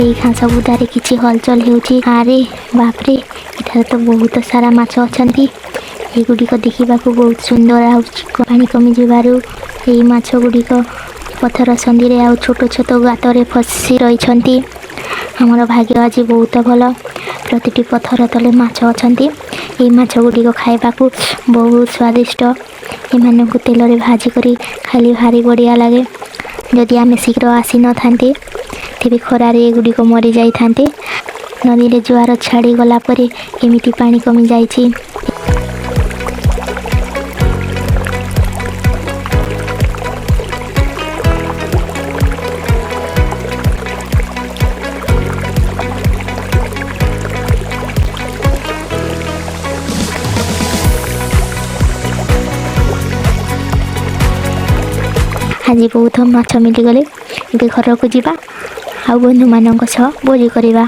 এই ଘାସ ବୁଦାରେ କିଛି ହଲଚଲ ହେଉଛି। ଆରେ ବାପରେ, ଏଠାରେ ତ ବହୁତ ସାରା ମାଛ ଅଛନ୍ତି। ଏଗୁଡ଼ିକ ଦେଖିବାକୁ ବହୁତ ସୁନ୍ଦର ଲାଗୁଛି। ପାଣି କମିଯିବାରୁ ଏହି ମାଛ ଗୁଡ଼ିକ ପଥର ସନ୍ଧିରେ ଆଉ ଛୋଟ ଛୋଟ ଗାତରେ ଫସି ରହିଛନ୍ତି। ଆମର ଭାଗ୍ୟ ଆଜି ବହୁତ ଭଲ, ପ୍ରତିଟି ପଥର ତଳେ ମାଛ ଅଛନ୍ତି। ଏହି ମାଛ ଗୁଡ଼ିକ ଖାଇବାକୁ ବହୁତ ସ୍ୱାଦିଷ୍ଟ। ଏମାନଙ୍କୁ ତେଲରେ ଭାଜି କରି ଖାଲି ଭାରି ବଢ଼ିଆ ଲାଗେ। ଯଦି ଆମେ ଶୀଘ୍ର ଆସିନଥାନ୍ତେ ତେବେ ଖରାରେ ଏଗୁଡ଼ିକ ମରିଯାଇଥାନ୍ତେ। ନଦୀରେ ଜୁଆର ଛାଡ଼ିଗଲା ପରେ କେମିତି ପାଣି କମିଯାଇଛି। ଆଜି ବହୁତ ମାଛ ମିଳିଗଲେ। ଏବେ ଘରକୁ ଯିବା ଆଉ ବନ୍ଧୁମାନଙ୍କ ସହ ଭୋଜି କରିବା।